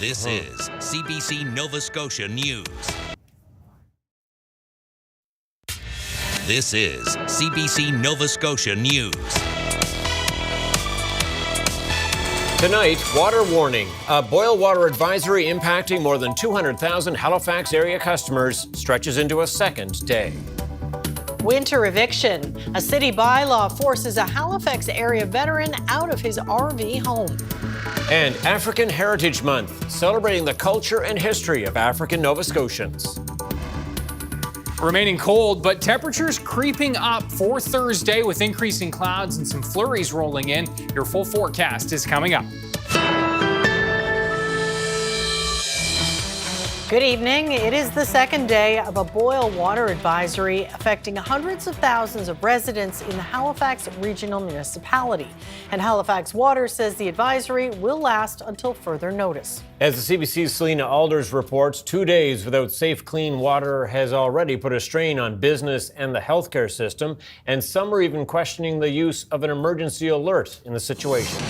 This is CBC Nova Scotia News. This is CBC Nova Scotia News. Tonight, water warning. A boil water advisory impacting more than 200,000 Halifax area customers stretches into a second day. Winter eviction. A city bylaw forces a Halifax area veteran out of his RV home. And African Heritage Month, celebrating the culture and history of African Nova Scotians. Remaining cold, but temperatures creeping up for Thursday with increasing clouds and some flurries rolling in. Your full forecast is coming up. Good evening. It is the second day of a boil water advisory affecting hundreds of thousands of residents in the Halifax Regional Municipality. And Halifax Water says the advisory will last until further notice. As the CBC's Selena Alders reports, 2 days without safe, clean water has already put a strain on business and the healthcare system, and some are even questioning the use of an emergency alert in the situation.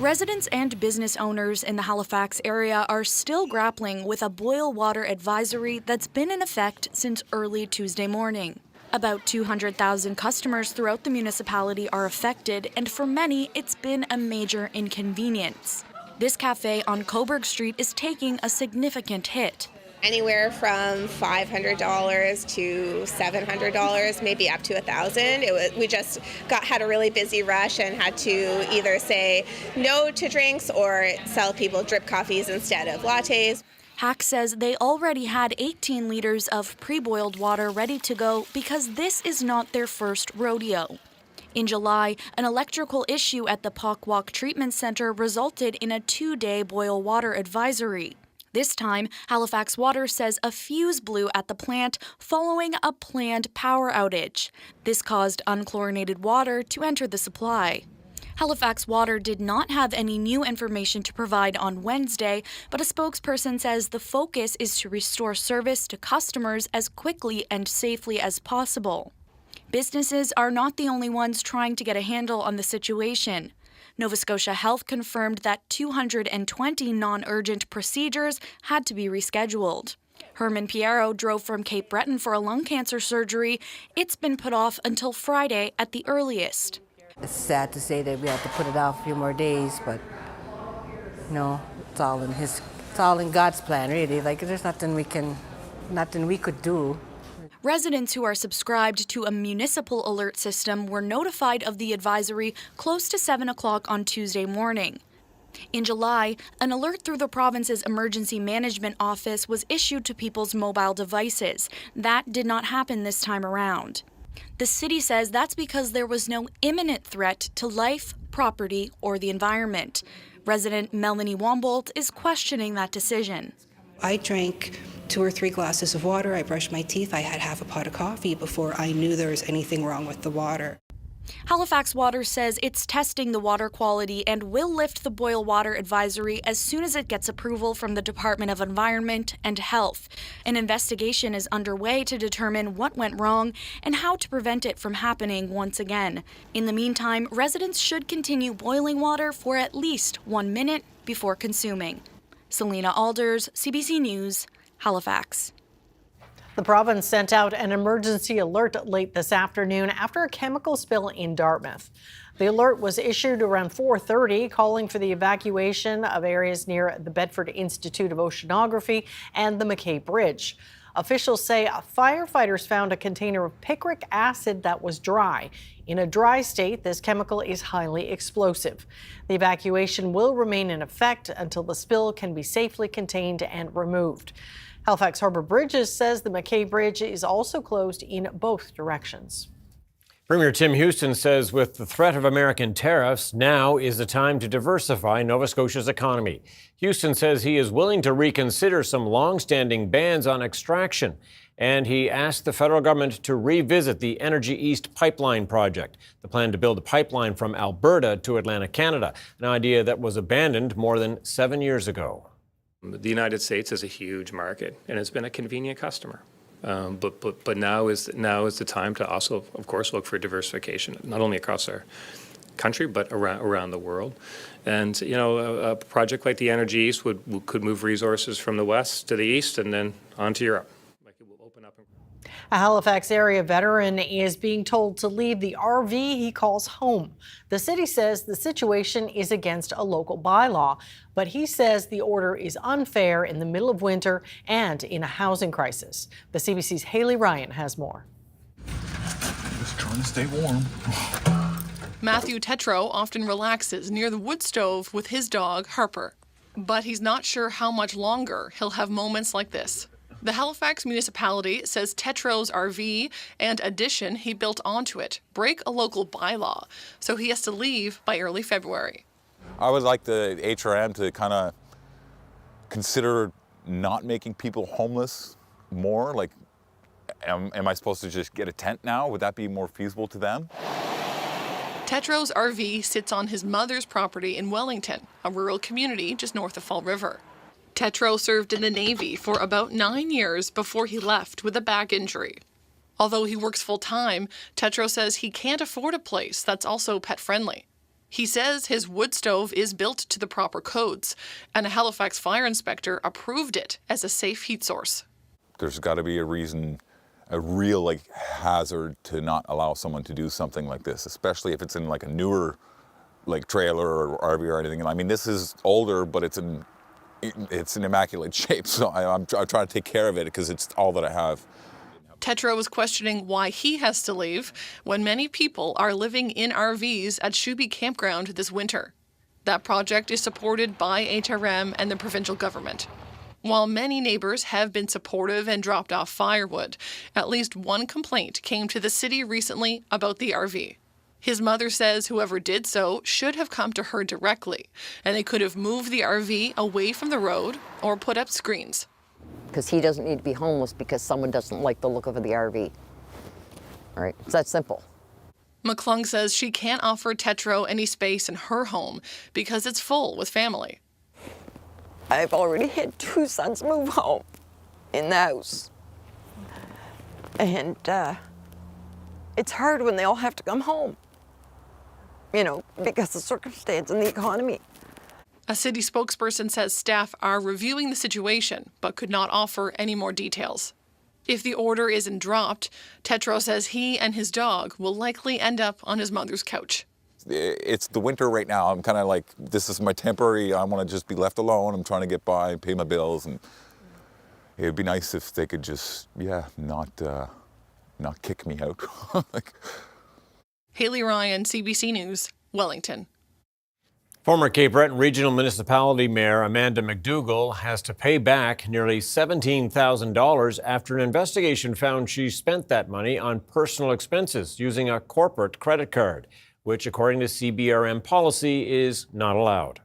Residents and business owners in the Halifax area are still grappling with a boil water advisory that's been in effect since early Tuesday morning. About 200,000 customers throughout the municipality are affected, and for many, it's been a major inconvenience. This cafe on Coburg Street is taking a significant hit. Anywhere from $500 to $700, maybe up to $1,000. We just had a really busy rush and had to either say no to drinks or sell people drip coffees instead of lattes. Hack says they already had 18 liters of pre-boiled water ready to go because this is not their first rodeo. In July, an electrical issue at the Pockwalk Treatment Center resulted in a 2-day boil water advisory. This time, Halifax Water says a fuse blew at the plant following a planned power outage. This caused unchlorinated water to enter the supply. Halifax Water did not have any new information to provide on Wednesday, but a spokesperson says the focus is to restore service to customers as quickly and safely as possible. Businesses are not the only ones trying to get a handle on the situation. Nova Scotia Health confirmed that 220 non-urgent procedures had to be rescheduled. Herman Piero drove from Cape Breton for a lung cancer surgery. It's been put off until Friday at the earliest. It's sad to say that we have to put it off a few more days, but it's all in God's plan, really. Like, there's nothing we could do. Residents who are subscribed to a municipal alert system were notified of the advisory close to 7 o'clock on Tuesday morning. In July, an alert through the province's Emergency Management Office was issued to people's mobile devices. That did not happen this time around. The city says that's because there was no imminent threat to life, property, or the environment. Resident Melanie Wombolt is questioning that decision. I drank 2 or 3 glasses of water, I brushed my teeth, I had half a pot of coffee before I knew there was anything wrong with the water. Halifax Water says it's testing the water quality and will lift the boil water advisory as soon as it gets approval from the Department of Environment and Health. An investigation is underway to determine what went wrong and how to prevent it from happening once again. In the meantime, residents should continue boiling water for at least 1 minute before consuming. Selena Alders, CBC News, Halifax. The province sent out an emergency alert late this afternoon after a chemical spill in Dartmouth. The alert was issued around 4:30, calling for the evacuation of areas near the Bedford Institute of Oceanography and the McKay Bridge. Officials say firefighters found a container of picric acid that was dry. In a dry state, this chemical is highly explosive. The evacuation will remain in effect until the spill can be safely contained and removed. Halifax Harbour Bridges says the McKay Bridge is also closed in both directions. Premier Tim Houston says with the threat of American tariffs, now is the time to diversify Nova Scotia's economy. Houston says he is willing to reconsider some long-standing bans on extraction, and he asked the federal government to revisit the Energy East pipeline project, the plan to build a pipeline from Alberta to Atlantic Canada, an idea that was abandoned more than 7 years ago. The United States is a huge market, and it's been a convenient customer. But now is the time to also, of course, look for diversification, not only across our country, but around the world. And, you know, a project like the Energy East could move resources from the west to the east and then on to Europe. Like it will open up. A Halifax area veteran is being told to leave the RV he calls home. The city says the situation is against a local bylaw, but he says the order is unfair in the middle of winter and in a housing crisis. The CBC's Haley Ryan has more. Just trying to stay warm. Matthew Tetro often relaxes near the wood stove with his dog, Harper. But he's not sure how much longer he'll have moments like this. The Halifax municipality says Tetro's RV and addition he built onto it break a local bylaw, so he has to leave by early February. I would like the HRM to kind of consider not making people homeless more. Like, am I supposed to just get a tent now? Would that be more feasible to them? Tetro's RV sits on his mother's property in Wellington, a rural community just north of Fall River. Tetro served in the Navy for about 9 years before he left with a back injury. Although he works full-time, Tetro says he can't afford a place that's also pet-friendly. He says his wood stove is built to the proper codes, and a Halifax fire inspector approved it as a safe heat source. There's got to be a reason, a real like hazard to not allow someone to do something like this, especially if it's in like a newer like trailer or RV or anything. I mean, this is older, but it's in immaculate shape, so I'm trying to take care of it because it's all that I have. Tetro was questioning why he has to leave when many people are living in RVs at Shuby Campground this winter. That project is supported by HRM and the provincial government. While many neighbors have been supportive and dropped off firewood, at least one complaint came to the city recently about the RV. His mother says whoever did so should have come to her directly, and they could have moved the RV away from the road or put up screens. Because he doesn't need to be homeless because someone doesn't like the look of the RV. All right, it's that simple. McClung says she can't offer Tetro any space in her home because it's full with family. I've already had 2 sons move home in the house. And it's hard when they all have to come home, you know, because of circumstance and the economy. A city spokesperson says staff are reviewing the situation, but could not offer any more details. If the order isn't dropped, Tetro says he and his dog will likely end up on his mother's couch. It's the winter right now. I'm kind of like, this is my temporary, I want to just be left alone. I'm trying to get by, pay my bills, and it would be nice if they could just, not kick me out. Haley Ryan, CBC News, Wellington. Former Cape Breton Regional Municipality Mayor Amanda McDougall has to pay back nearly $17,000 after an investigation found she spent that money on personal expenses using a corporate credit card, which, according to CBRM policy, is not allowed.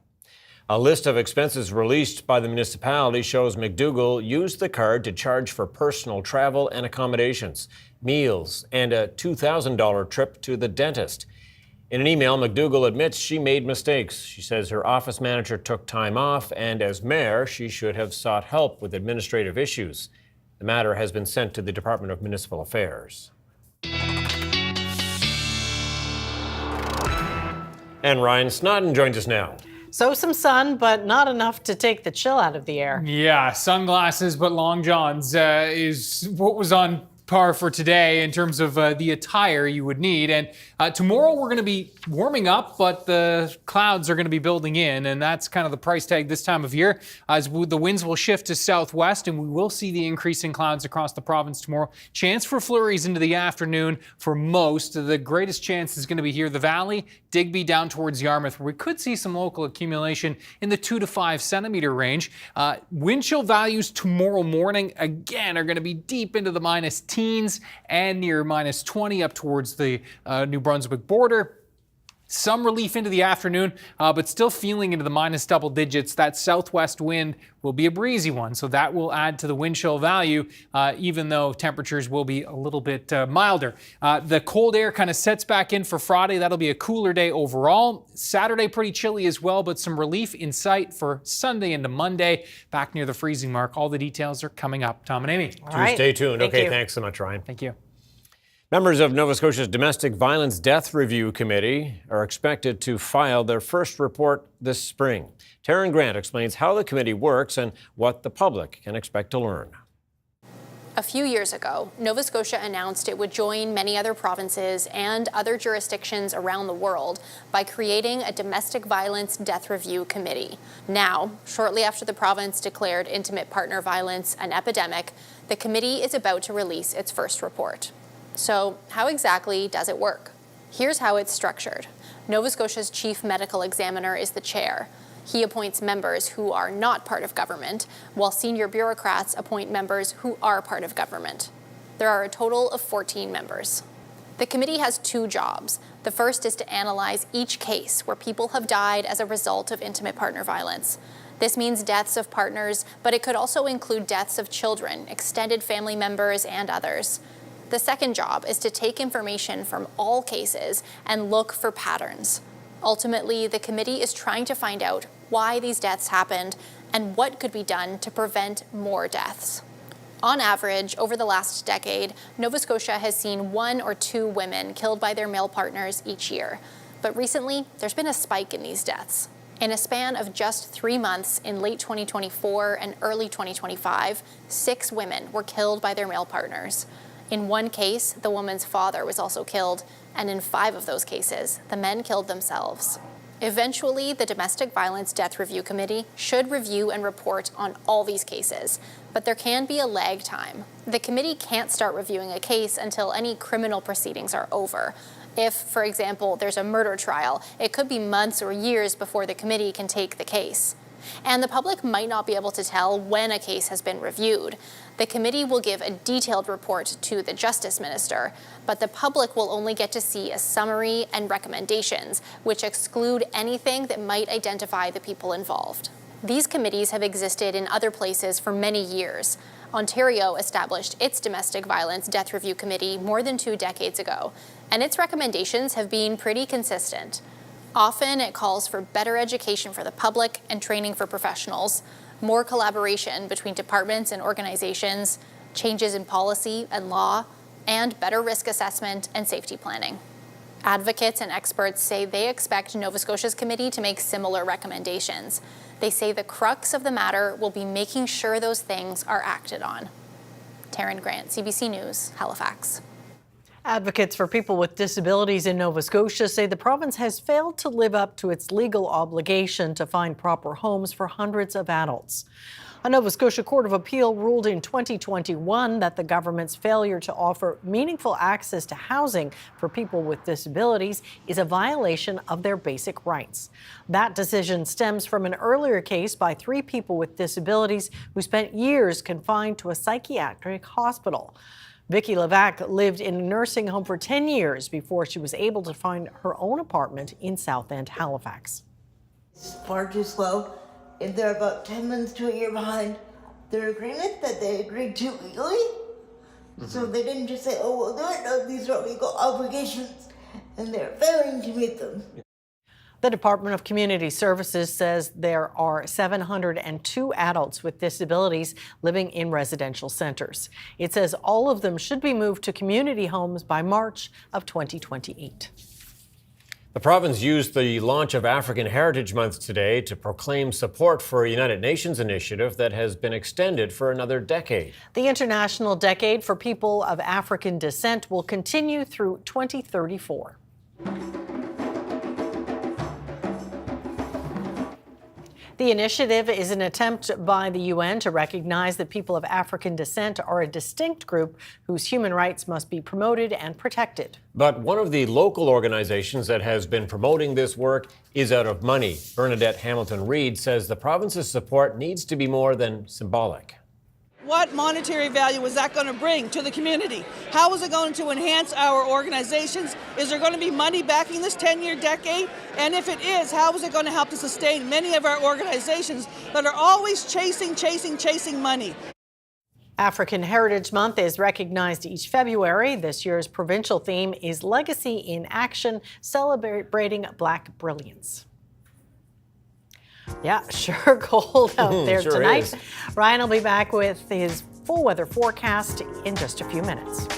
A list of expenses released by the municipality shows McDougall used the card to charge for personal travel and accommodations, meals, and a $2,000 trip to the dentist. In an email, McDougall admits she made mistakes. She says her office manager took time off, and as mayor, she should have sought help with administrative issues. The matter has been sent to the Department of Municipal Affairs. And Ryan Snoddon joins us now. So some sun, but not enough to take the chill out of the air. Yeah, sunglasses but long johns is what was on par for today in terms of the attire you would need. And tomorrow we're going to be warming up, but the clouds are going to be building in, and that's kind of the price tag this time of year, as the winds will shift to southwest, and we will see the increase in clouds across the province tomorrow. Chance for flurries into the afternoon for most. The greatest chance is going to be here, the valley, Digby down towards Yarmouth, where we could see some local accumulation in the 2 to 5 centimeter range. Wind chill values tomorrow morning, again, are going to be deep into the minus teens and near minus 20 up towards the New Brunswick border. Some relief into the afternoon, but still feeling into the minus double digits. That southwest wind will be a breezy one, so that will add to the wind chill value, even though temperatures will be a little bit milder. The cold air kind of sets back in for Friday. That'll be a cooler day overall. Saturday pretty chilly as well, but some relief in sight for Sunday into Monday, back near the freezing mark. All the details are coming up. Tom and Amy. All right. Stay tuned. Thank Okay, you. thanks so much, Ryan. Thank you. Members of Nova Scotia's Domestic Violence Death Review Committee are expected to file their first report this spring. Taryn Grant explains how the committee works and what the public can expect to learn. A few years ago, Nova Scotia announced it would join many other provinces and other jurisdictions around the world by creating a Domestic Violence Death Review Committee. Now, shortly after the province declared intimate partner violence an epidemic, the committee is about to release its first report. So, how exactly does it work? Here's how it's structured. Nova Scotia's chief medical examiner is the chair. He appoints members who are not part of government, while senior bureaucrats appoint members who are part of government. There are a total of 14 members. The committee has two jobs. The first is to analyze each case where people have died as a result of intimate partner violence. This means deaths of partners, but it could also include deaths of children, extended family members, and others. The second job is to take information from all cases and look for patterns. Ultimately, the committee is trying to find out why these deaths happened and what could be done to prevent more deaths. On average, over the last decade, Nova Scotia has seen 1 or 2 women killed by their male partners each year. But recently, there's been a spike in these deaths. In a span of just 3 months in late 2024 and early 2025, 6 women were killed by their male partners. In one case, the woman's father was also killed, and in 5 of those cases, the men killed themselves. Eventually, the Domestic Violence Death Review Committee should review and report on all these cases, but there can be a lag time. The committee can't start reviewing a case until any criminal proceedings are over. If, for example, there's a murder trial, it could be months or years before the committee can take the case. And the public might not be able to tell when a case has been reviewed. The committee will give a detailed report to the Justice Minister, but the public will only get to see a summary and recommendations, which exclude anything that might identify the people involved. These committees have existed in other places for many years. Ontario established its Domestic Violence Death Review Committee more than 2 decades ago, and its recommendations have been pretty consistent. Often it calls for better education for the public and training for professionals, more collaboration between departments and organizations, changes in policy and law, and better risk assessment and safety planning. Advocates and experts say they expect Nova Scotia's committee to make similar recommendations. They say the crux of the matter will be making sure those things are acted on. Taryn Grant, CBC News, Halifax. Advocates for people with disabilities in Nova Scotia say the province has failed to live up to its legal obligation to find proper homes for hundreds of adults. A Nova Scotia Court of Appeal ruled in 2021 that the government's failure to offer meaningful access to housing for people with disabilities is a violation of their basic rights. That decision stems from an earlier case by 3 people with disabilities who spent years confined to a psychiatric hospital. Vicky Levac lived in a nursing home for 10 years before she was able to find her own apartment in South End, Halifax. It's far too slow. If they're about 10 months to a year behind their agreement that they agreed to legally. So they didn't just say, oh, we'll do it. No, these are legal obligations, and they're failing to meet them. The Department of Community Services says there are 702 adults with disabilities living in residential centres. It says all of them should be moved to community homes by March of 2028. The province used the launch of African Heritage Month today to proclaim support for a United Nations initiative that has been extended for another decade. The International Decade for People of African Descent will continue through 2034. The initiative is an attempt by the UN to recognize that people of African descent are a distinct group whose human rights must be promoted and protected. But one of the local organizations that has been promoting this work is out of money. Bernadette Hamilton-Reid says the province's support needs to be more than symbolic. What monetary value is that going to bring to the community? How is it going to enhance our organizations? Is there going to be money backing this 10-year decade? And if it is, how is it going to help to sustain many of our organizations that are always chasing money? African Heritage Month is recognized each February. This year's provincial theme is Legacy in Action, celebrating Black brilliance. Yeah, sure cold out there tonight. Is. Ryan will be back with his full weather forecast in just a few minutes.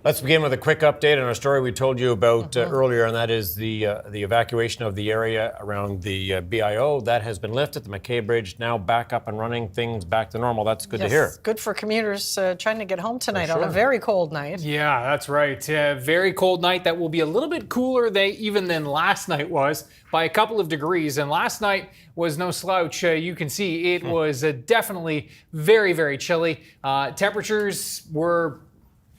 Let's begin with a quick update on a story we told you about earlier, and that is the evacuation of the area around the BIO. That has been lifted. The McKay Bridge now back up and running. Things back to normal. That's good to hear. Good for commuters trying to get home tonight For sure. on a very cold night. Yeah, that's right. Very cold night that will be a little bit cooler even than last night was by a couple of degrees. And last night was no slouch. You can see it was definitely very, very chilly. Temperatures were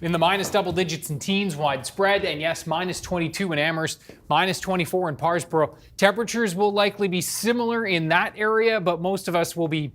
in the minus double digits in teens widespread, and yes, minus 22 in Amherst, minus 24 in Parsboro. Temperatures will likely be similar in that area, but most of us will be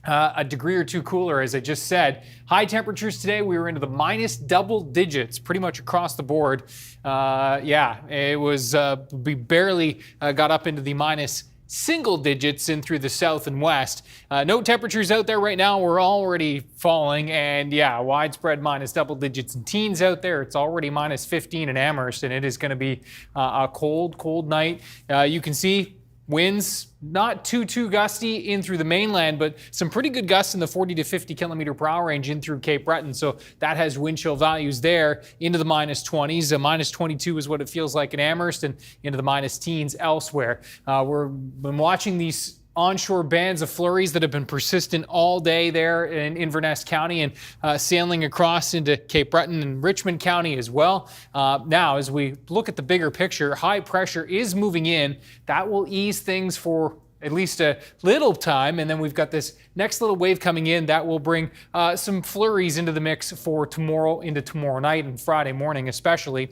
a degree or two cooler, as I just said. High temperatures today, we were into the minus double digits pretty much across the board. It was, we barely got up into the minus single digits in through the south and west. No temperatures out there right now. We're already falling, and widespread minus double digits in teens out there. It's already minus 15 in Amherst, and it is going to be a cold night. You can see winds not too gusty in through the mainland, but some pretty good gusts in the 40 to 50 kilometer per hour range in through Cape Breton. So that has wind chill values there into the minus 20s. Minus 22 is what it feels like in Amherst, and into the minus teens elsewhere. We've been watching these onshore bands of flurries that have been persistent all day there in Inverness County and sailing across into Cape Breton and Richmond County as well. Now, as we look at the bigger picture, high pressure is moving in. That will ease things for at least a little time, and then we've got this next little wave coming in that will bring some flurries into the mix for tomorrow, into tomorrow night and Friday morning especially.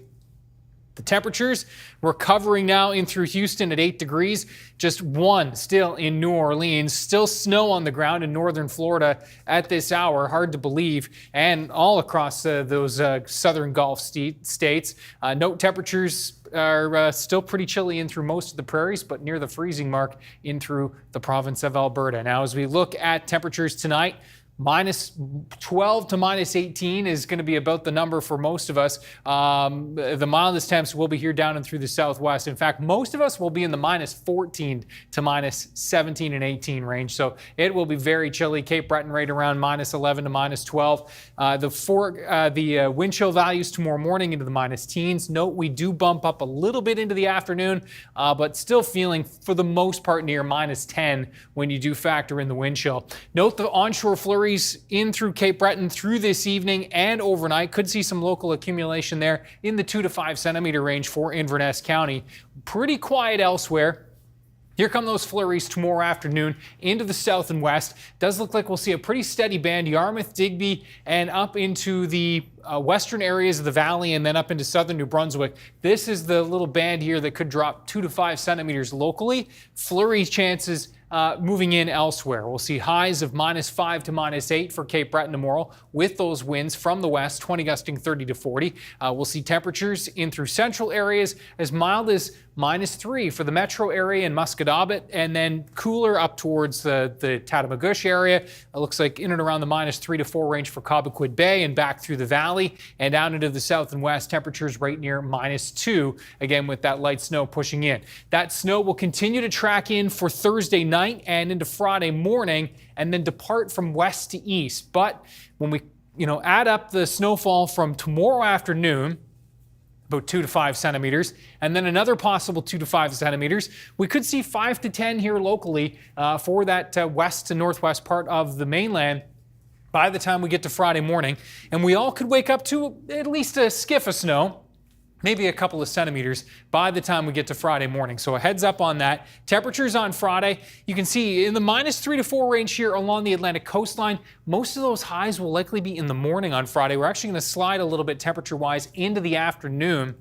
The temperatures recovering now in through Houston at 8 degrees, just 1 still in New Orleans, still snow on the ground in northern Florida at this hour, hard to believe, and all across those southern Gulf states. Note temperatures are still pretty chilly in through most of the prairies, but near the freezing mark in through the province of Alberta. Now, as we look at temperatures tonight, minus 12 to minus 18 is going to be about the number for most of us. The mildest temps will be here down and through the southwest. In fact, most of us will be in the minus 14 to minus 17 and 18 range. So it will be very chilly. Cape Breton right around minus 11 to minus 12. The wind chill values tomorrow morning into the minus teens. Note we do bump up a little bit into the afternoon, but still feeling for the most part near minus 10 when you do factor in the wind chill. Note the onshore flurries in through Cape Breton through this evening and overnight. Could see some local accumulation there in the 2 to 5 centimeter range for Inverness County. Pretty quiet elsewhere. Here come those flurries tomorrow afternoon into the south and west. Does look like we'll see a pretty steady band, Yarmouth, Digby, and up into the western areas of the valley and then up into southern New Brunswick. This is the little band here that could drop 2 to 5 centimeters locally. Flurry chances moving in elsewhere. We'll see highs of minus 5 to minus 8 for Cape Breton tomorrow with those winds from the west, 20 gusting 30 to 40. We'll see temperatures in through central areas as mild as minus 3 for the metro area and Musquodoboit, and then cooler up towards the Tatamagouche area. It looks like in and around the minus 3 to 4 range for Cobequid Bay and back through the valley and down into the south and west. Temperatures right near minus 2, again with that light snow pushing in. That snow will continue to track in for Thursday night and into Friday morning and then depart from west to east. But when we add up the snowfall from tomorrow afternoon, about 2 to 5 centimeters, and then another possible 2 to 5 centimeters, we could see 5 to 10 here locally for that west to northwest part of the mainland by the time we get to Friday morning. And we all could wake up to at least a skiff of snow, maybe a couple of centimeters by the time we get to Friday morning. So a heads up on that. Temperatures on Friday, you can see in the minus 3 to 4 range here along the Atlantic coastline. Most of those highs will likely be in the morning on Friday. We're actually going to slide a little bit temperature-wise into the afternoon.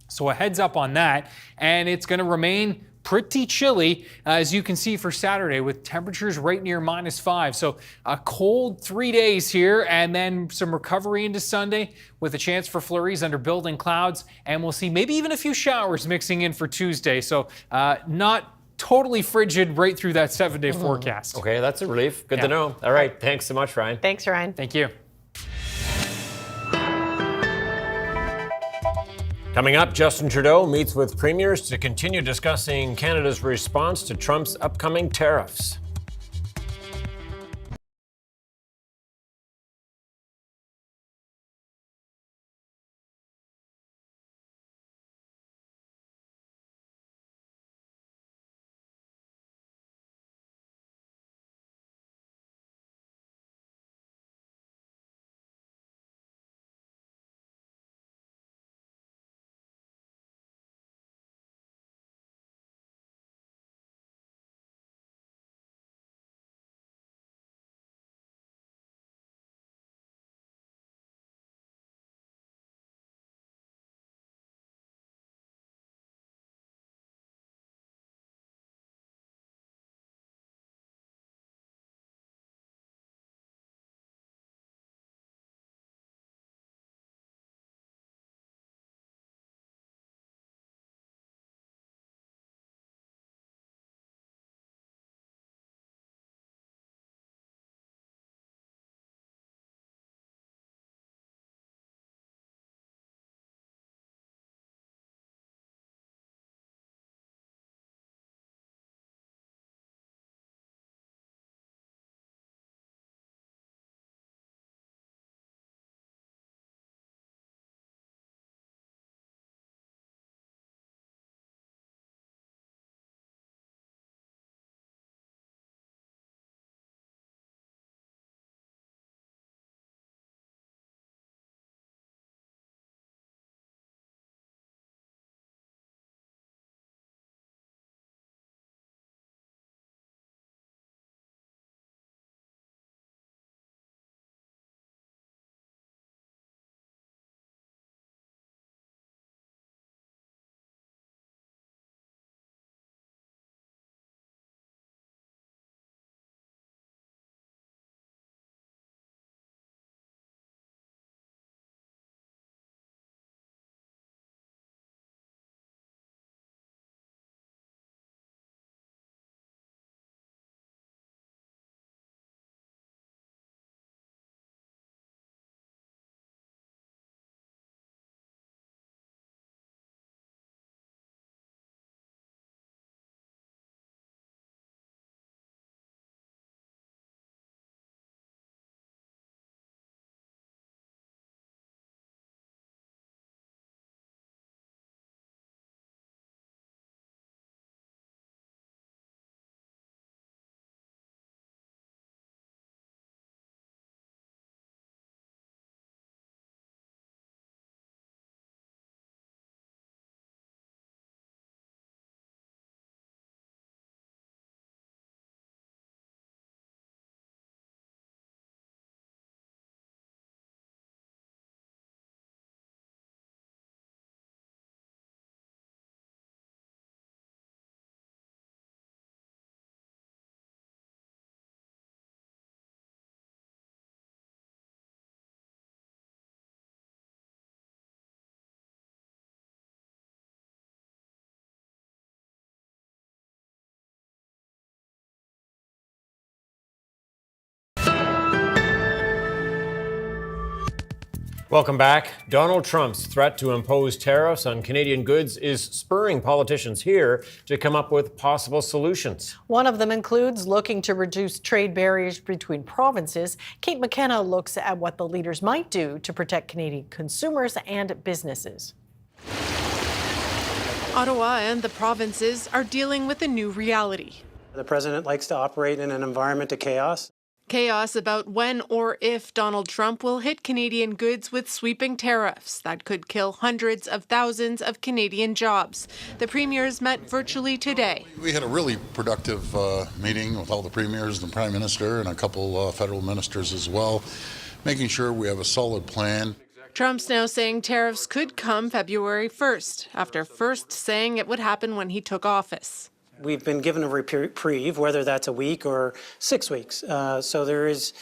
So a heads up on that. And it's going to remain pretty chilly, as you can see for Saturday, with temperatures right near minus 5. So a cold 3 days here, and then some recovery into Sunday with a chance for flurries under building clouds. And we'll see maybe even a few showers mixing in for Tuesday. So not totally frigid right through that 7-day forecast. Okay, that's a relief. Good to know. All right, thanks so much, Ryan. Thanks, Ryan. Thank you. Coming up, Justin Trudeau meets with premiers to continue discussing Canada's response to Trump's upcoming tariffs. Welcome back. Donald Trump's threat to impose tariffs on Canadian goods is spurring politicians here to come up with possible solutions. One of them includes looking to reduce trade barriers between provinces. Kate McKenna looks at what the leaders might do to protect Canadian consumers and businesses. Ottawa and the provinces are dealing with a new reality. The president likes to operate in an environment of chaos. Chaos about when or if Donald Trump will hit Canadian goods with sweeping tariffs that could kill hundreds of thousands of Canadian jobs. The premiers met virtually today. We had a really productive meeting with all the premiers and the prime minister and a couple federal ministers as well, making sure we have a solid plan. Trump's now saying tariffs could come February 1st, after first saying it would happen when he took office. We've been given a reprieve, whether that's a week or 6 weeks. So there is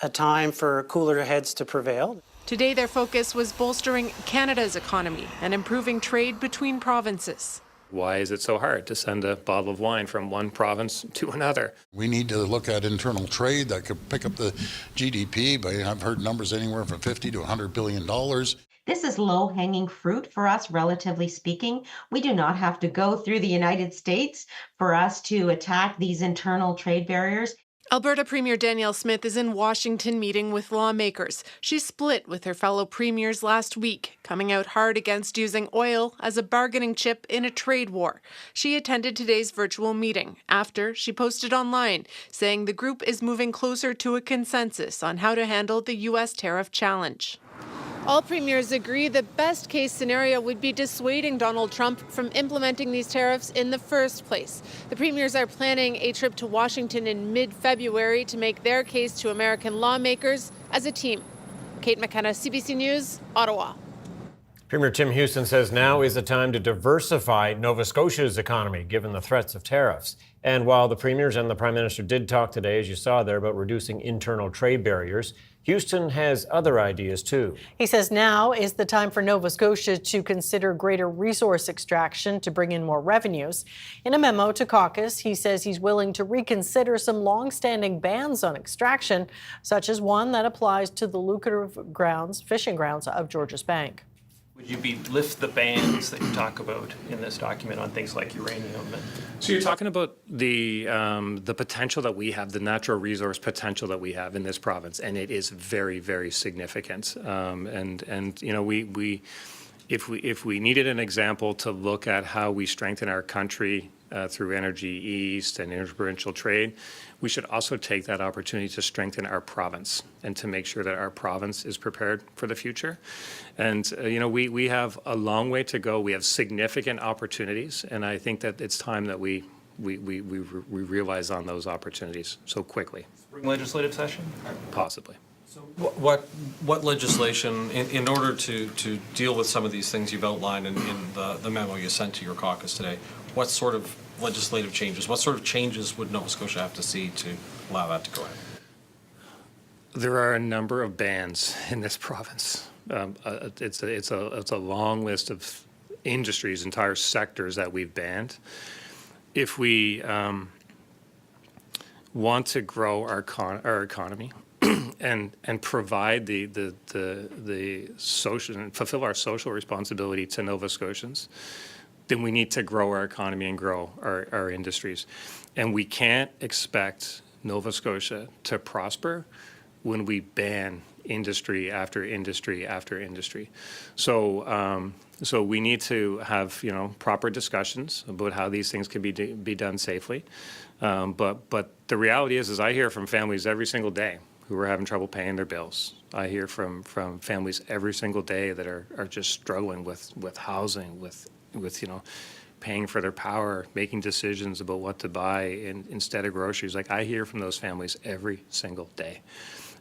a time for cooler heads to prevail. Today, their focus was bolstering Canada's economy and improving trade between provinces. Why is it so hard to send a bottle of wine from one province to another? We need to look at internal trade that could pick up the GDP by, I've heard numbers anywhere from $50 to $100 billion. This is low-hanging fruit for us, relatively speaking. We do not have to go through the United States for us to attack these internal trade barriers. Alberta Premier Danielle Smith is in Washington meeting with lawmakers. She split with her fellow premiers last week, coming out hard against using oil as a bargaining chip in a trade war. She attended today's virtual meeting. After, she posted online, saying the group is moving closer to a consensus on how to handle the U.S. tariff challenge. All premiers agree the best case scenario would be dissuading Donald Trump from implementing these tariffs in the first place. The premiers are planning a trip to Washington in mid-February to make their case to American lawmakers as a team. Kate McKenna, CBC News, Ottawa. Premier Tim Houston says now is the time to diversify Nova Scotia's economy, given the threats of tariffs. And while the premiers and the prime minister did talk today, as you saw there, about reducing internal trade barriers, Houston has other ideas too. He says now is the time for Nova Scotia to consider greater resource extraction to bring in more revenues. In a memo to caucus, he says he's willing to reconsider some long-standing bans on extraction, such as one that applies to the lucrative fishing grounds of Georges Bank. Would you lift the bans that you talk about in this document on things like uranium? So you're talking about the potential that we have, the natural resource potential that we have in this province, and it is very, very significant. And you know, if we needed an example to look at how we strengthen our country through Energy East and interprovincial trade, we should also take that opportunity to strengthen our province and to make sure that our province is prepared for the future. And you know, we have a long way to go. We have significant opportunities, and I think that it's time that we realize on those opportunities so quickly. Spring legislative session? Possibly. So what legislation, in order to deal with some of these things you've outlined in the memo you sent to your caucus today, what sort of legislative changes, what sort of changes would Nova Scotia have to see to allow that to go ahead? There are a number of bans in this province. It's a long list of industries, entire sectors that we've banned. If we want to grow our economy and provide the social and fulfill our social responsibility to Nova Scotians, then we need to grow our economy and grow our industries. And we can't expect Nova Scotia to prosper when we ban industry after industry after industry. So so we need to have, you know, proper discussions about how these things can be done safely. But the reality is I hear from families every single day who are having trouble paying their bills. I hear from families every single day that are just struggling with housing, with you know, paying for their power, making decisions about what to buy instead of groceries. Like, I hear from those families every single day.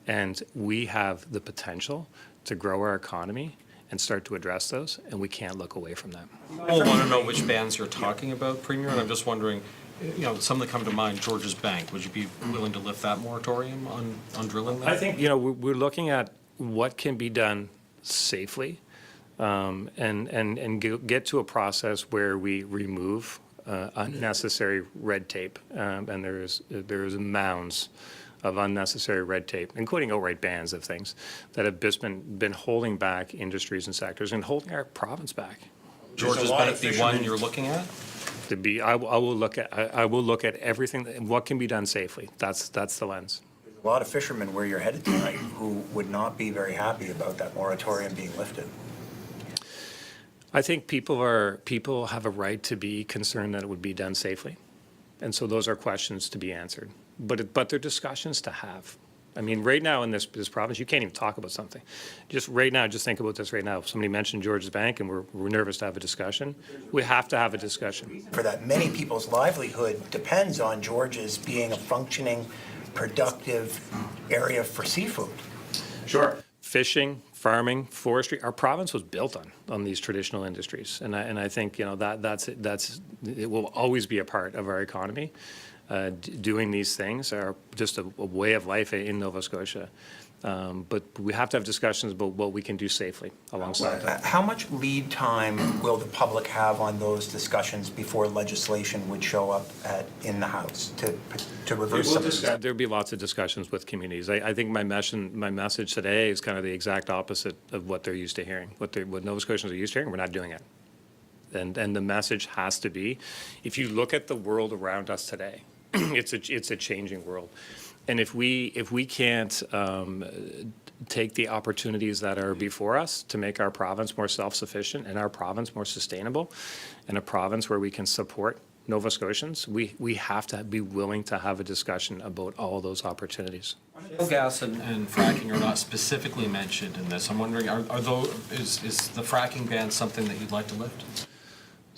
And we have the potential to grow our economy and start to address those, and we can't look away from that. I want to know which bans you're talking about, Premier, and I'm just wondering, you know, some that come to mind, Georges Bank, would you be willing to lift that moratorium on drilling there? I think, you know, we're looking at what can be done safely, and get to a process where we remove unnecessary red tape, and there is mounds of unnecessary red tape, including outright bans of things that have just been holding back industries and sectors and holding our province back. George's Bennett be one you're looking at? I will look at everything. What can be done safely? That's the lens. There's a lot of fishermen where you're headed tonight who would not be very happy about that moratorium being lifted. I think people have a right to be concerned that it would be done safely, and so those are questions to be answered. But they're discussions to have. I mean, right now in this province, you can't even talk about something. Just right now, just think about this right now. If somebody mentioned George's Bank and we're nervous to have a discussion, we have to have a discussion. For that, many people's livelihood depends on George's being a functioning, productive area for seafood. Sure. Fishing, farming, forestry. Our province was built on these traditional industries, and I think it will always be a part of our economy. Doing these things are just a way of life in Nova Scotia. But we have to have discussions about what we can do safely alongside that. How much lead time will the public have on those discussions before legislation would show up in the House to reverse some of these? There'll be lots of discussions with communities. I think my message today is kind of the exact opposite of what they're used to hearing. What Nova Scotians are used to hearing, we're not doing it. And the message has to be, if you look at the world around us today, it's a changing world, and if we can't take the opportunities that are before us to make our province more self-sufficient and our province more sustainable, and a province where we can support Nova Scotians, we have to be willing to have a discussion about all those opportunities. Shale gas and fracking are not specifically mentioned in this. I'm wondering, is the fracking ban something that you'd like to lift?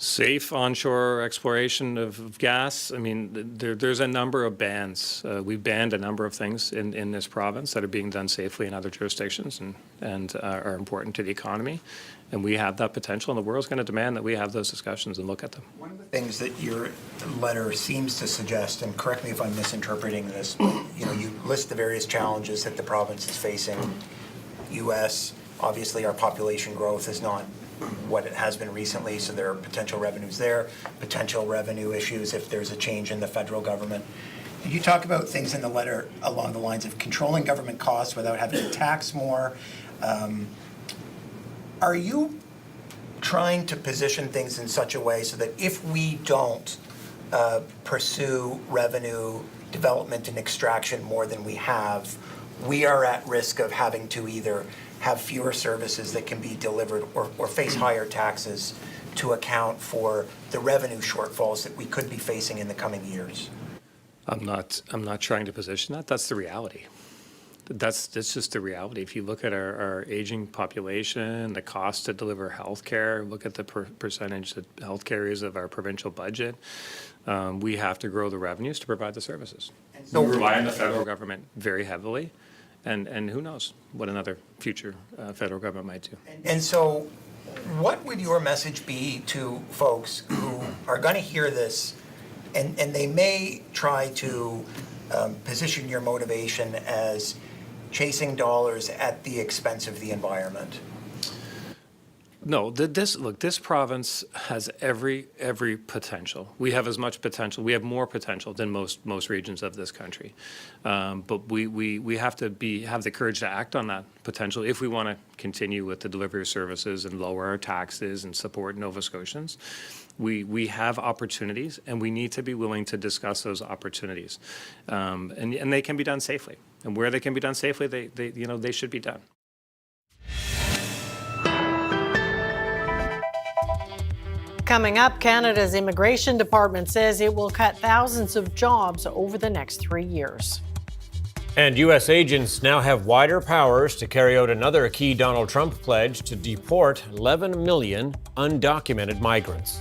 Safe onshore exploration of gas. I mean, there's a number of bans. We've banned a number of things in this province that are being done safely in other jurisdictions and are important to the economy. And we have that potential, and the world's going to demand that we have those discussions and look at them. One of the things that your letter seems to suggest, and correct me if I'm misinterpreting this, but you list the various challenges that the province is facing. U.S., obviously our population growth is not what it has been recently, so there are potential revenues there, potential revenue issues if there's a change in the federal government. And you talk about things in the letter along the lines of controlling government costs without having to tax more. Are you trying to position things in such a way so that if we don't pursue revenue development and extraction more than we have, we are at risk of having to either have fewer services that can be delivered or face higher taxes to account for the revenue shortfalls that we could be facing in the coming years? I'm not trying to position that. That's the reality. That's just the reality. If you look at our aging population, the cost to deliver health care, look at the percentage that health care is of our provincial budget, we have to grow the revenues to provide the services. So we rely on the federal government very heavily. And who knows what another future federal government might do. And so what would your message be to folks who are going to hear this and they may try to position your motivation as chasing dollars at the expense of the environment? No, this province has every potential. We have as much potential. We have more potential than most regions of this country. But we have to have the courage to act on that potential if we want to continue with the delivery of services and lower our taxes and support Nova Scotians. We have opportunities, and we need to be willing to discuss those opportunities. And they can be done safely. And where they can be done safely, they should be done. Coming up, Canada's Immigration Department says it will cut thousands of jobs over the next 3 years. And U.S. agents now have wider powers to carry out another key Donald Trump pledge to deport 11 million undocumented migrants.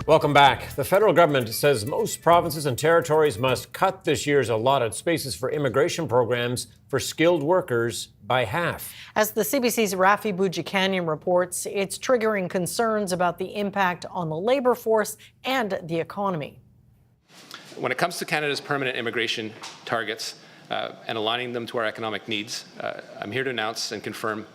Welcome back. The federal government says most provinces and territories must cut this year's allotted spaces for immigration programs for skilled workers by half. As the CBC's Rafi Boudjikanian reports, it's triggering concerns about the impact on the labor force and the economy. When it comes to Canada's permanent immigration targets and aligning them to our economic needs, I'm here to announce and confirm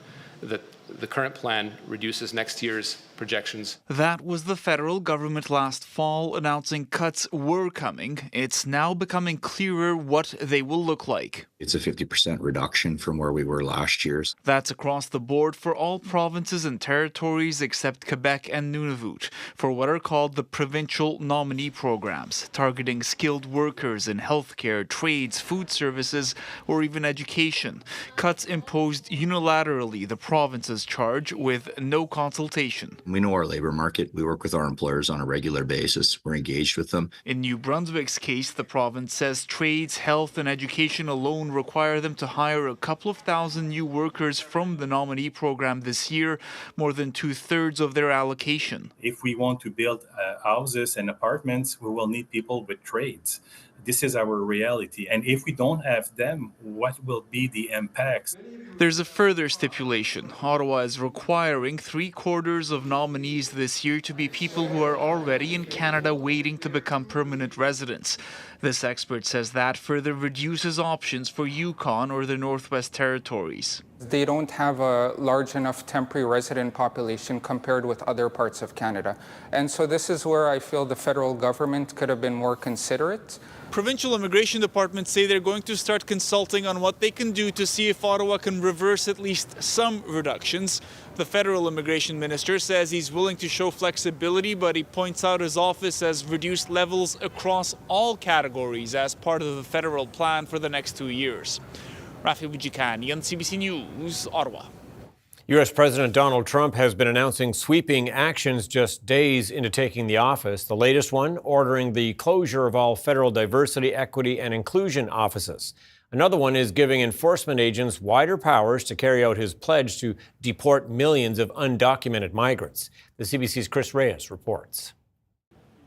that the current plan reduces next year's projections. That was the federal government last fall announcing cuts were coming. It's now becoming clearer what they will look like. It's a 50% reduction from where we were last year's. That's across the board for all provinces and territories except Quebec and Nunavut for what are called the Provincial nominee programs, targeting skilled workers in healthcare, trades, food services, or even education. Cuts imposed unilaterally, the provinces charge with no consultation. We know our labor market. We work with our employers on a regular basis. We're engaged with them. In New Brunswick's case, the province says trades, health, and education alone require them to hire a couple of thousand new workers from the nominee program this year, more than 2/3 of their allocation. If we want to build houses and apartments, we will need people with trades. This is our reality. And if we don't have them, what will be the impacts? There's a further stipulation. Ottawa is requiring 3/4 of nominees this year to be people who are already in Canada waiting to become permanent residents. This expert says that further reduces options for Yukon or the Northwest Territories. They don't have a large enough temporary resident population compared with other parts of Canada. And so this is where I feel the federal government could have been more considerate. Provincial immigration departments say they're going to start consulting on what they can do to see if Ottawa can reverse at least some reductions. The federal immigration minister says he's willing to show flexibility, but he points out his office has reduced levels across all categories as part of the federal plan for the next 2 years. Rafi Boudjikanian, CBC News, Ottawa. U.S. President Donald Trump has been announcing sweeping actions just days into taking the office. The latest one, ordering the closure of all federal diversity, equity, and inclusion offices. Another one is giving enforcement agents wider powers to carry out his pledge to deport millions of undocumented migrants. The CBC's Chris Reyes reports.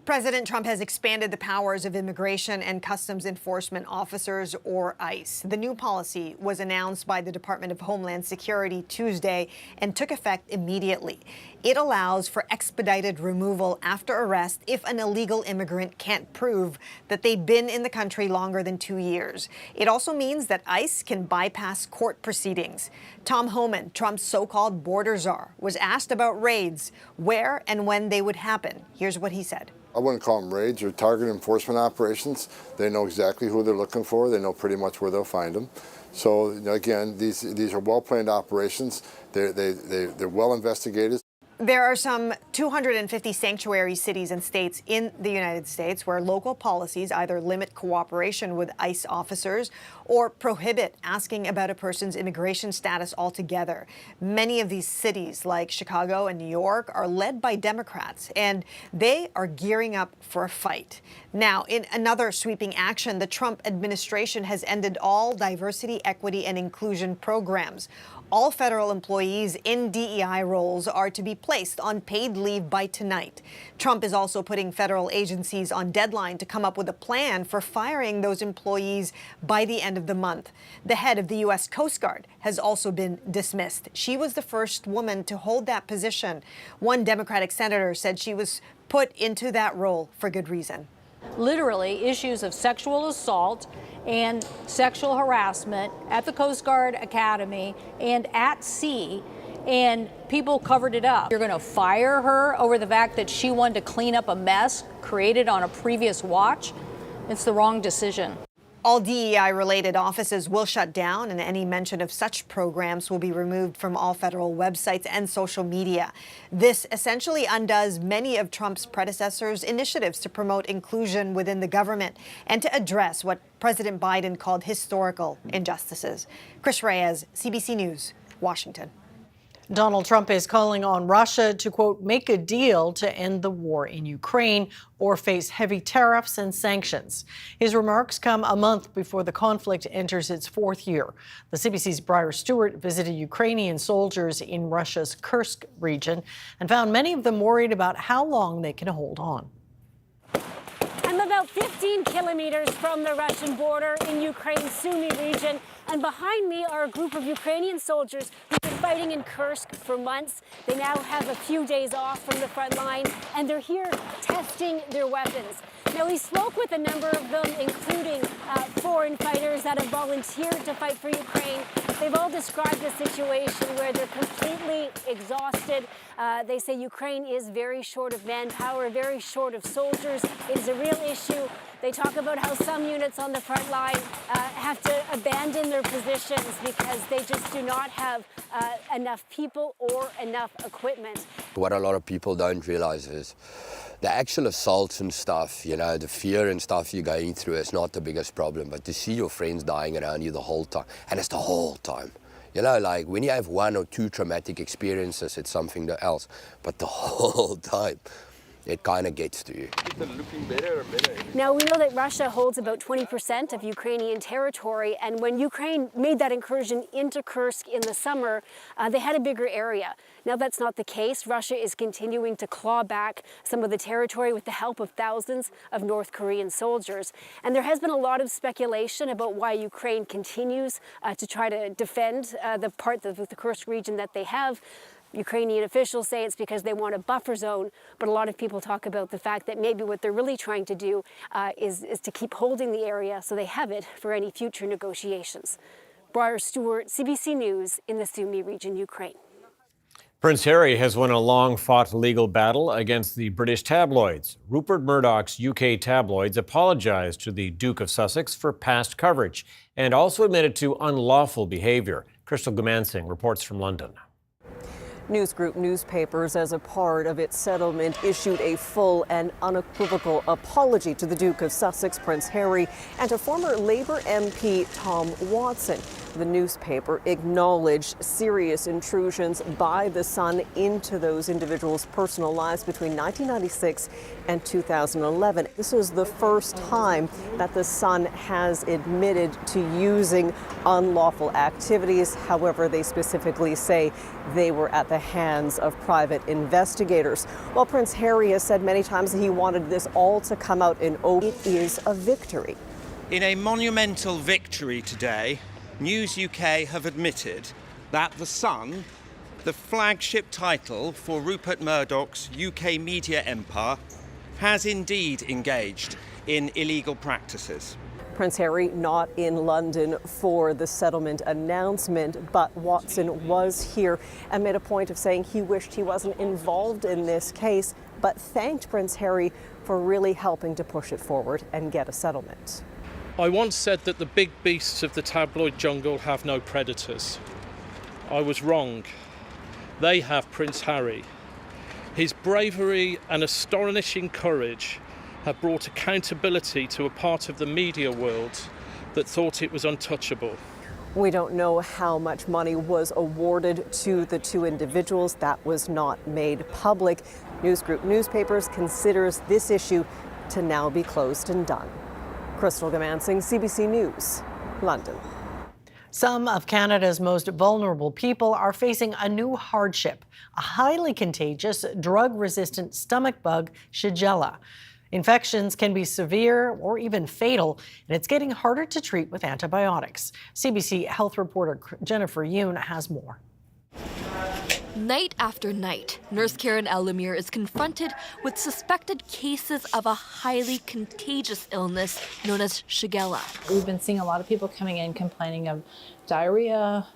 President Trump has expanded the powers of Immigration and Customs Enforcement Officers, or ICE. The new policy was announced by the Department of Homeland Security Tuesday and took effect immediately. It allows for expedited removal after arrest if an illegal immigrant can't prove that they've been in the country longer than 2 years. It also means that ICE can bypass court proceedings. Tom Homan, Trump's so-called border czar, was asked about raids, where and when they would happen. Here's what he said. I wouldn't call them raids or target enforcement operations. They know exactly who they're looking for. They know pretty much where they'll find them. So again, these are well-planned operations. They're well investigated. There are some 250 sanctuary cities and states in the United States where local policies either limit cooperation with ICE officers or prohibit asking about a person's immigration status altogether. Many of these cities, like Chicago and New York, are led by Democrats, and they are gearing up for a fight. Now, in another sweeping action, the Trump administration has ended all diversity, equity, and inclusion programs. All federal employees in DEI roles are to be placed on paid leave by tonight. Trump is also putting federal agencies on deadline to come up with a plan for firing those employees by the end of the month. The head of the U.S. Coast Guard has also been dismissed. She was the first woman to hold that position. One Democratic senator said she was put into that role for good reason. Literally, issues of sexual assault and sexual harassment at the Coast Guard Academy and at sea, and people covered it up. You're going to fire her over the fact that she wanted to clean up a mess created on a previous watch? It's the wrong decision. All DEI-related offices will shut down, and any mention of such programs will be removed from all federal websites and social media. This essentially undoes many of Trump's predecessors' initiatives to promote inclusion within the government and to address what President Biden called historical injustices. Chris Reyes, CBC News, Washington. Donald Trump is calling on Russia to, quote, make a deal to end the war in Ukraine or face heavy tariffs and sanctions. His remarks come a month before the conflict enters its fourth year. The CBC's Briar Stewart visited Ukrainian soldiers in Russia's Kursk region and found many of them worried about how long they can hold on. I'm about 15 kilometers from the Russian border in Ukraine's Sumy region, and behind me are a group of Ukrainian soldiers who've been fighting in Kursk for months. They now have a few days off from the front line, and they're here testing their weapons. Now, we spoke with a number of them, including foreign fighters that have volunteered to fight for Ukraine. They've all described a situation where they're completely exhausted. They say Ukraine is very short of manpower, very short of soldiers. It is a real issue. They talk about how some units on the front line have to abandon their positions because they just do not have enough people or enough equipment. What a lot of people don't realize is the actual assaults and stuff, you know, the fear and stuff you're going through is not the biggest problem, but to see your friends dying around you the whole time, and it's the whole time. You know, like when you have one or two traumatic experiences, it's something else, but the whole time, it kind of gets to you. Now, we know that Russia holds about 20% of Ukrainian territory, and when Ukraine made that incursion into Kursk in the summer, they had a bigger area. Now, that's not the case. Russia is continuing to claw back some of the territory with the help of thousands of North Korean soldiers. And there has been a lot of speculation about why Ukraine continues to try to defend the part of the Kursk region that they have. Ukrainian officials say it's because they want a buffer zone, but a lot of people talk about the fact that maybe what they're really trying to do is to keep holding the area so they have it for any future negotiations. Briar Stewart, CBC News in the Sumy region, Ukraine. Prince Harry has won a long-fought legal battle against the British tabloids. Rupert Murdoch's UK tabloids apologized to the Duke of Sussex for past coverage and also admitted to unlawful behavior. Crystal Gumansing reports from London. News Group newspapers, as a part of its settlement, issued a full and unequivocal apology to the Duke of Sussex, Prince Harry, and to former Labour MP Tom Watson. The newspaper acknowledged serious intrusions by the Sun into those individuals' personal lives between 1996 and 2011. This was the first time that the Sun has admitted to using unlawful activities. However, they specifically say they were at the hands of private investigators. While Prince Harry has said many times that he wanted this all to come out in open, it is a victory. In a monumental victory today, News UK have admitted that The Sun, the flagship title for Rupert Murdoch's UK media empire, has indeed engaged in illegal practices. Prince Harry not in London for the settlement announcement, but Watson was here and made a point of saying he wished he wasn't involved in this case, but thanked Prince Harry for really helping to push it forward and get a settlement. I once said that the big beasts of the tabloid jungle have no predators. I was wrong. They have Prince Harry. His bravery and astonishing courage have brought accountability to a part of the media world that thought it was untouchable. We don't know how much money was awarded to the two individuals. That was not made public. News Group Newspapers considers this issue to now be closed and done. Crystal Gumansing, CBC News, London. Some of Canada's most vulnerable people are facing a new hardship, a highly contagious, drug-resistant stomach bug, Shigella. Infections can be severe or even fatal, and it's getting harder to treat with antibiotics. CBC health reporter Jennifer Yoon has more. Night after night, Nurse Karen Elamir is confronted with suspected cases of a highly contagious illness known as Shigella. We've been seeing a lot of people coming in complaining of diarrhea,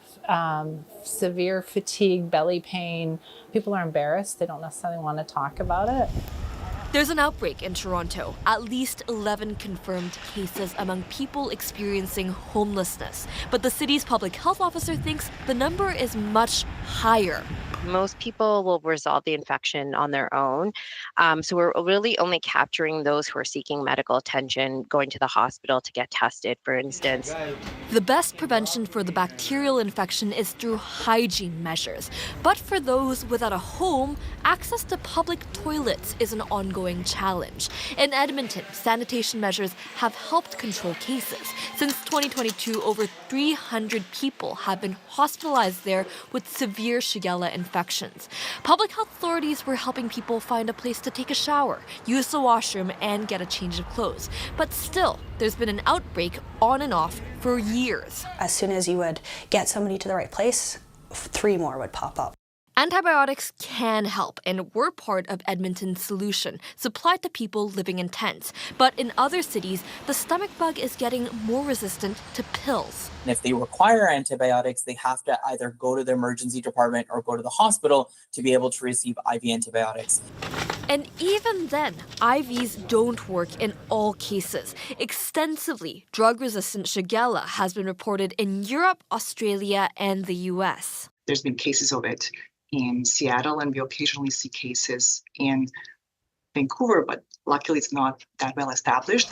severe fatigue, belly pain. People are embarrassed. They don't necessarily want to talk about it. There's an outbreak in Toronto, at least 11 confirmed cases among people experiencing homelessness. But the city's public health officer thinks the number is much higher. Most people will resolve the infection on their own. So we're really only capturing those who are seeking medical attention, going to the hospital to get tested, for instance. The best prevention for the bacterial infection is through hygiene measures. But for those without a home, access to public toilets is an ongoing challenge. In Edmonton, sanitation measures have helped control cases. Since 2022, over 300 people have been hospitalized there with severe Shigella infections. Public health authorities were helping people find a place to take a shower, use the washroom, and get a change of clothes. But still, there's been an outbreak on and off for years. As soon as you would get somebody to the right place, 3 more would pop up. Antibiotics can help and were part of Edmonton's solution, supplied to people living in tents. But in other cities, the stomach bug is getting more resistant to pills. And if they require antibiotics, they have to either go to the emergency department or go to the hospital to be able to receive IV antibiotics. And even then, IVs don't work in all cases. Extensively, drug-resistant Shigella has been reported in Europe, Australia, and the US. There's been cases of it in Seattle, and we occasionally see cases in Vancouver, but luckily it's not that well established.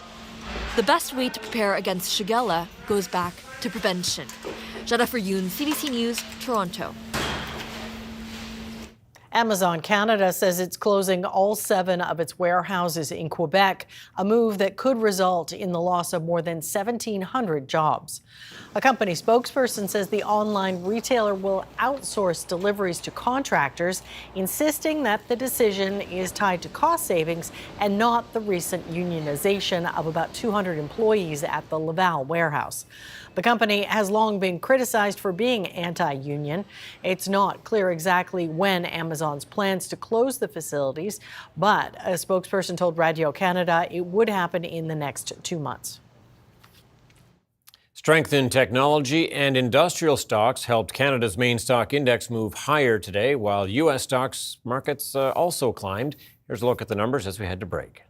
The best way to prepare against Shigella goes back to prevention. Jennifer Yoon, CBC News, Toronto. Amazon Canada says it's closing all 7 of its warehouses in Quebec, a move that could result in the loss of more than 1,700 jobs. A company spokesperson says the online retailer will outsource deliveries to contractors, insisting that the decision is tied to cost savings and not the recent unionization of about 200 employees at the Laval warehouse. The company has long been criticized for being anti-union. It's not clear exactly when Amazon's plans to close the facilities, but a spokesperson told Radio Canada it would happen in the next 2 months. Strength in technology and industrial stocks helped Canada's main stock index move higher today, while U.S. stocks markets also climbed. Here's a look at the numbers as we head to break.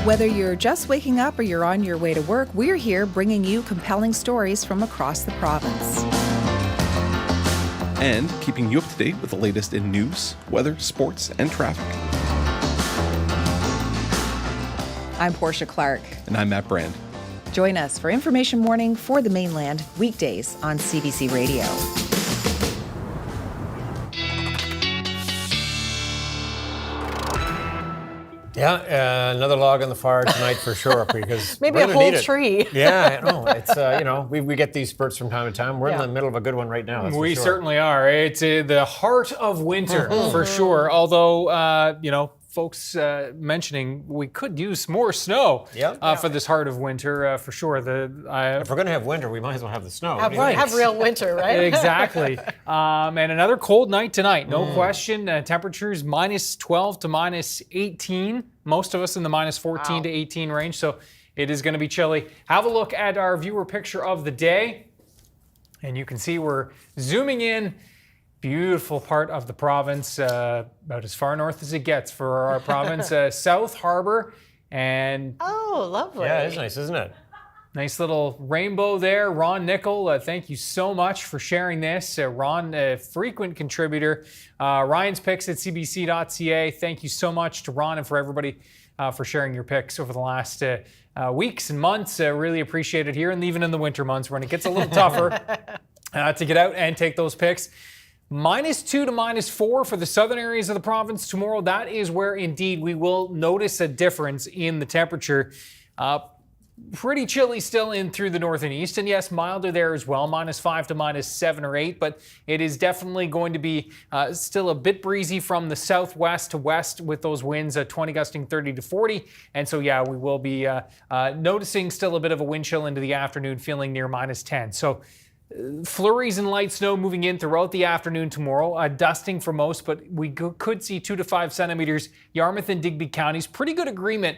Whether you're just waking up or you're on your way to work, we're here bringing you compelling stories from across the province. And keeping you up to date with the latest in news, weather, sports, and traffic. I'm Portia Clark. And I'm Matt Brand. Join us for Information Morning for the Mainland, weekdays on CBC Radio. Yeah, another log on the fire tonight for sure, because maybe we're a gonna whole need it. tree. Yeah, I know. It's we get these spurts from time to time. We're in the middle of a good one right now. That's We for sure. certainly are. It's the heart of winter for sure. Although folks mentioning we could use more snow for this heart of winter for sure. If we're going to have winter, we might as well have the snow. Have real winter, right? Exactly. And another cold night tonight, no question. Temperatures minus 12 to minus 18. Most of us in the minus 14 to 18 range. So it is going to be chilly. Have a look at our viewer picture of the day. And you can see we're zooming in. Beautiful part of the province, about as far north as it gets for our province. South Harbour and... Oh, lovely. Yeah, it's nice, isn't it? Nice little rainbow there. Ron Nickel, thank you so much for sharing this. Ron, a frequent contributor. Ryan's Picks at cbc.ca. Thank you so much to Ron and for everybody for sharing your picks over the last weeks and months. Really appreciate it here, and even in the winter months when it gets a little tougher to get out and take those picks. -2 to -4 for the southern areas of the province tomorrow. That is where indeed we will notice a difference in the temperature. Pretty chilly still in through the north and east, and yes, milder there as well, -5 to -7 or 8, but it is definitely going to be still a bit breezy from the southwest to west with those winds 20 gusting 30 to 40, and so yeah, we will be noticing still a bit of a wind chill into the afternoon, feeling near -10. So flurries and light snow moving in throughout the afternoon tomorrow. Dusting for most, but we could see 2 to 5 centimeters. Yarmouth and Digby counties. Pretty good agreement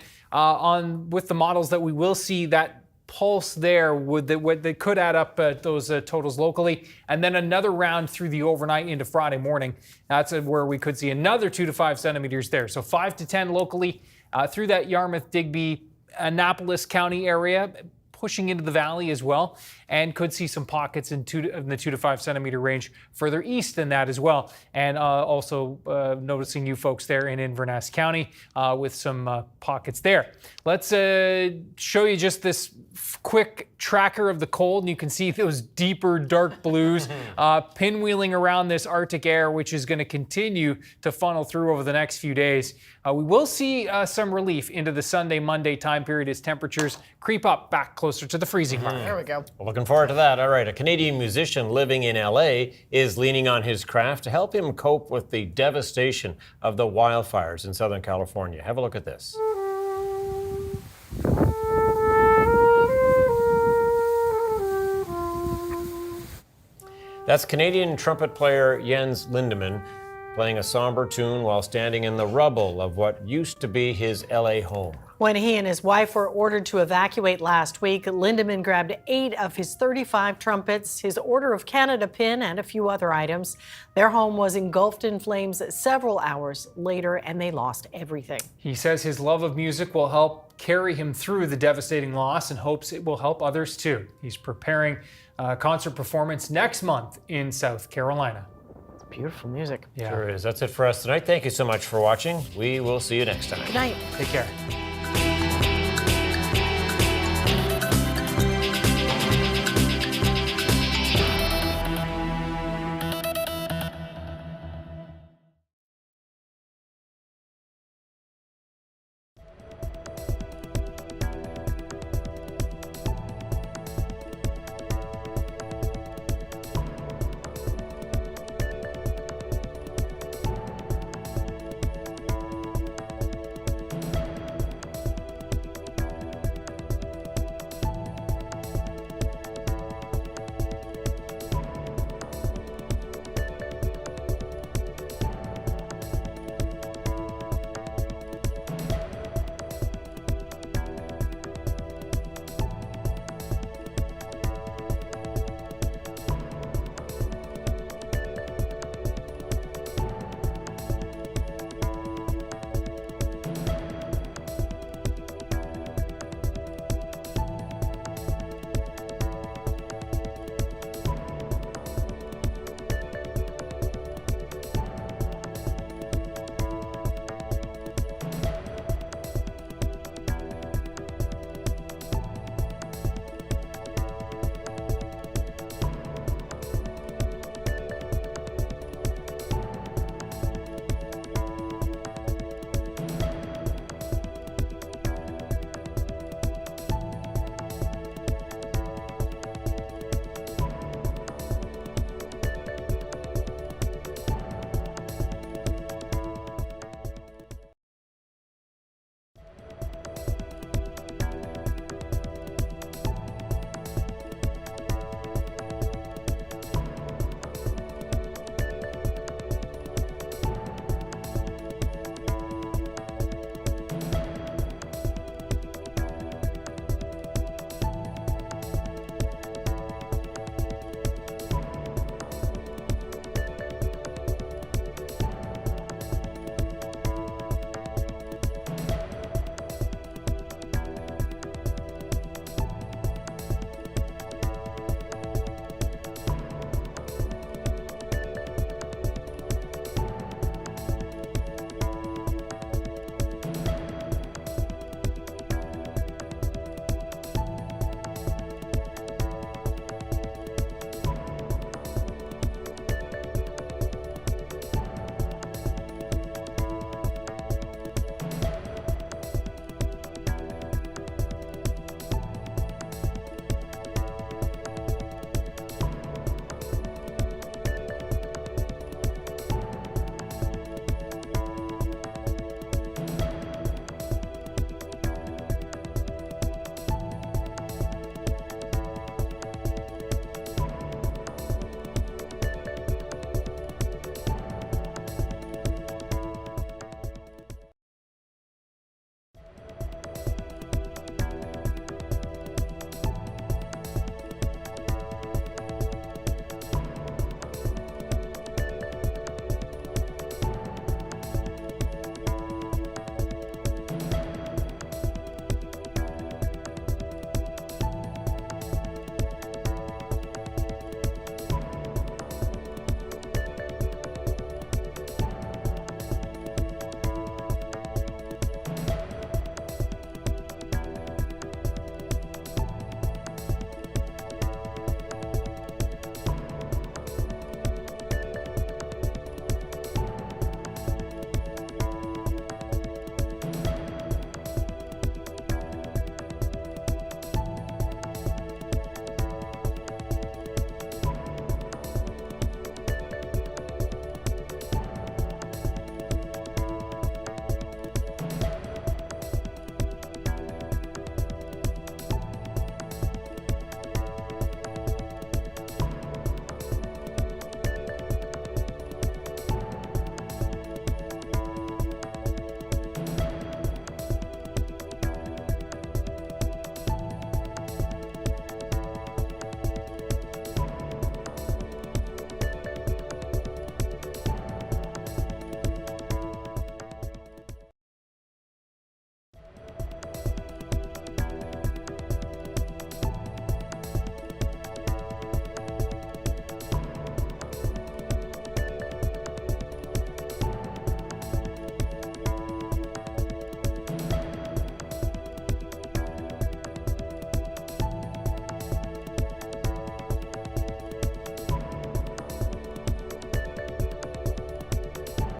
with the models that we will see that pulse there. They could add up those totals locally. And then another round through the overnight into Friday morning. That's where we could see another 2 to 5 centimeters there. So 5 to 10 locally through that Yarmouth, Digby, Annapolis County area, pushing into the valley as well, and could see some pockets in the 2 to 5 centimeter range further east than that as well. And also noticing you folks there in Inverness County with some pockets there. Let's show you just this quick tracker of the cold, and you can see those deeper dark blues pinwheeling around this Arctic air, which is going to continue to funnel through over the next few days. We will see some relief into the Sunday, Monday time period as temperatures creep up back closer to the freezing mark. There we go. Well, looking forward to that. All right, a Canadian musician living in LA is leaning on his craft to help him cope with the devastation of the wildfires in Southern California. Have a look at this. That's Canadian trumpet player Jens Lindemann playing a somber tune while standing in the rubble of what used to be his LA home. When he and his wife were ordered to evacuate last week, Lindemann grabbed 8 of his 35 trumpets, his Order of Canada pin, and a few other items. Their home was engulfed in flames several hours later, and they lost everything. He says his love of music will help carry him through the devastating loss and hopes it will help others too. He's preparing a concert performance next month in South Carolina. Beautiful music. Sure is. That's it for us tonight. Thank you so much for watching. We will see you next time. Good night. Take care.